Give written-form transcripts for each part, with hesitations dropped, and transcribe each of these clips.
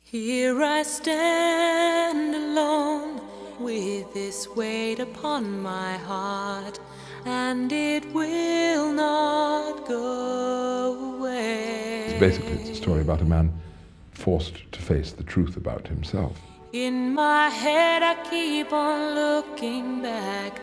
Here I stand alone with this weight upon my heart, and it will not go away. Basically, it's a story about a man forced to face the truth about himself. In my head I keep on looking back,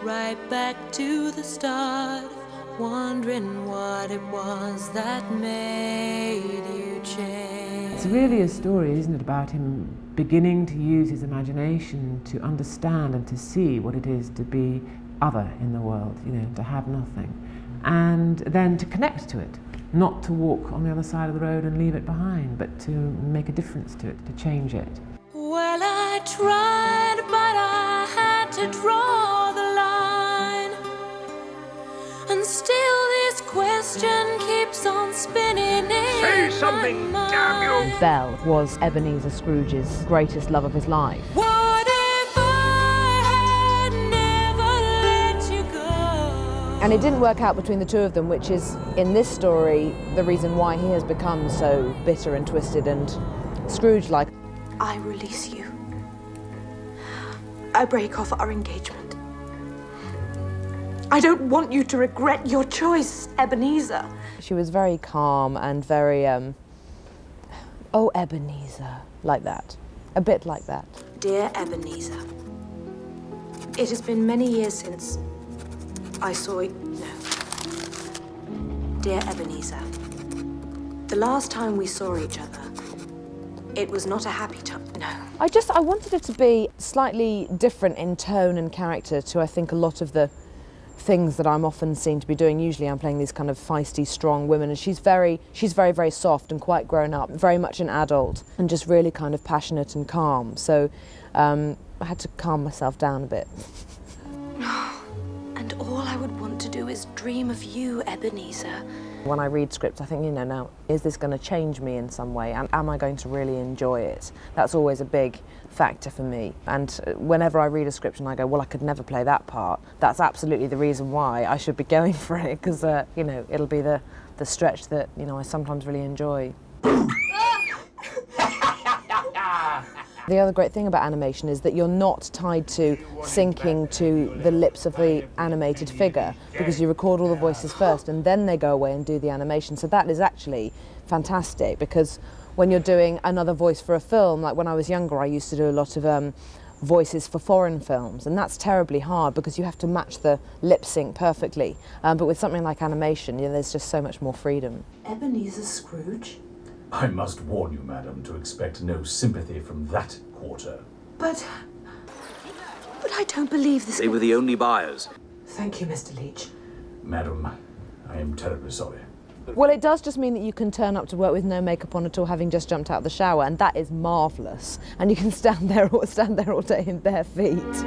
right back to the start, wondering what it was that made you change. It's really a story, isn't it, about him beginning to use his imagination to understand and to see what it is to be other in the world, you know, to have nothing, and then to connect to it, not to walk on the other side of the road and leave it behind, but to make a difference to it, to change it. Well, I tried, but I had to draw the line, and still this question keeps on spinning in Say something, my damn you! mind. Belle was Ebenezer Scrooge's greatest love of his life. What if I had never let you go? And it didn't work out between the two of them, which is, in this story, the reason why he has become so bitter and twisted and Scrooge-like. I release you. I break off our engagement. I don't want you to regret your choice, Ebenezer. She was very calm and very, oh, Ebenezer, like that. A bit like that. Dear Ebenezer, it has been many years since I saw you. No. Dear Ebenezer, the last time we saw each other, it was not a happy time. No. I wanted it to be slightly different in tone and character to, I think, a lot of the things that I'm often seen to be doing. Usually I'm playing these kind of feisty, strong women, and she's very, very soft and quite grown up, very much an adult, and just really kind of passionate and calm. So I had to calm myself down a bit. And all I would want to do is dream of you, Ebenezer. When I read scripts, I think, you know, now, is this going to change me in some way? And am I going to really enjoy it? That's always a big factor for me. And whenever I read a script and I go, well, I could never play that part, that's absolutely the reason why I should be going for it, because, you know, it'll be the stretch that, you know, I sometimes really enjoy. The other great thing about animation is that you're not tied to syncing to the lips of the animated figure, because you record all the voices first and then they go away and do the animation. So that is actually fantastic, because when you're doing another voice for a film, like when I was younger, I used to do a lot of voices for foreign films, and that's terribly hard because you have to match the lip sync perfectly. But with something like animation, you know, there's just so much more freedom. Ebenezer Scrooge? I must warn you, madam, to expect no sympathy from that quarter. But I don't believe this. They were the only buyers. Thank you, Mr. Leach. Madam, I am terribly sorry. Well, it does just mean that you can turn up to work with no makeup on at all, having just jumped out of the shower, and that is marvellous. And you can stand there all day in bare feet.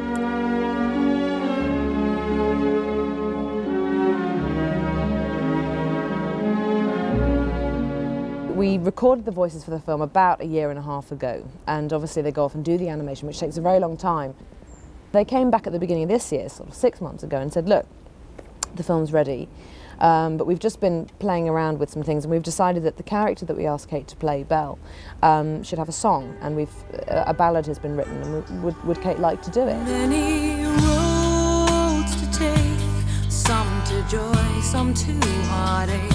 We recorded the voices for the film about a year and a half ago, and obviously they go off and do the animation, which takes a very long time. They came back at the beginning of this year, sort of 6 months ago, and said, look, the film's ready, but we've just been playing around with some things, and we've decided that the character that we asked Kate to play, Belle, should have a song, and a ballad has been written, and would Kate like to do it? Many roads to take, some to joy, some to heartache.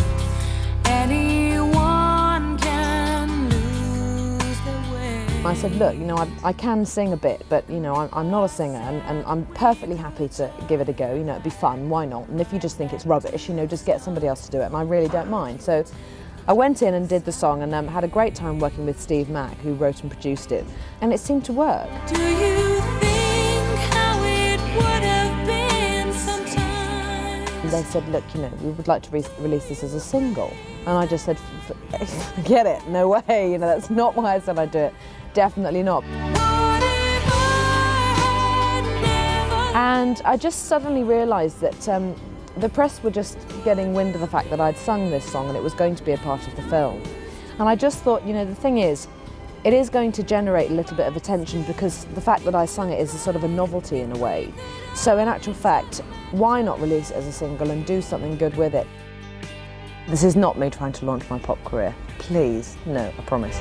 Anyone can lose their way. I said, look, you know, I can sing a bit, but, you know, I'm not a singer, and I'm perfectly happy to give it a go. You know, it'd be fun, why not? And if you just think it's rubbish, you know, just get somebody else to do it, and I really don't mind. So I went in and did the song, and had a great time working with Steve Mack, who wrote and produced it, and it seemed to work. Do you think how it would have been sometime? And they said, look, you know, we would like to release this as a single. And I just said, forget it, no way, you know, that's not why I said I'd do it. Definitely not. And I just suddenly realised that the press were just getting wind of the fact that I'd sung this song and it was going to be a part of the film. And I just thought, you know, the thing is, it is going to generate a little bit of attention because the fact that I sung it is a sort of a novelty in a way. So in actual fact, why not release it as a single and do something good with it? This is not me trying to launch my pop career. Please, no, I promise.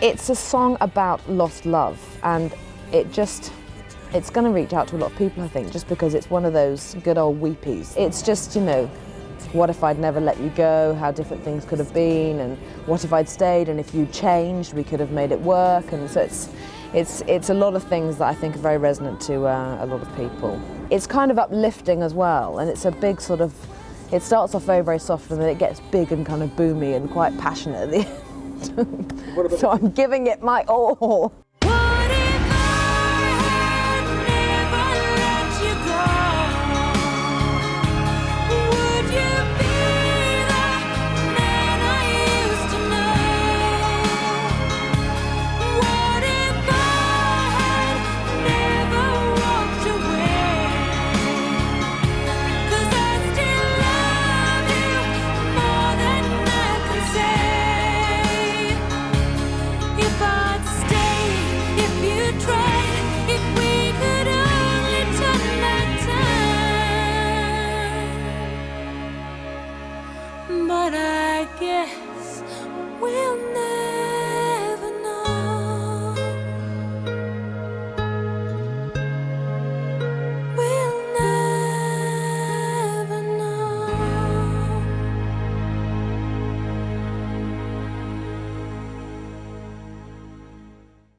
It's a song about lost love, and it's going to reach out to a lot of people, I think, just because it's one of those good old weepies. It's just, you know, what if I'd never let you go, how different things could have been, and what if I'd stayed, and if you changed, we could have made it work. And so it's a lot of things that I think are very resonant to a lot of people. It's kind of uplifting as well, and it's a big sort of, it starts off very, very soft, and then it gets big and kind of boomy and quite passionate at the end. So I'm giving it my all. But I guess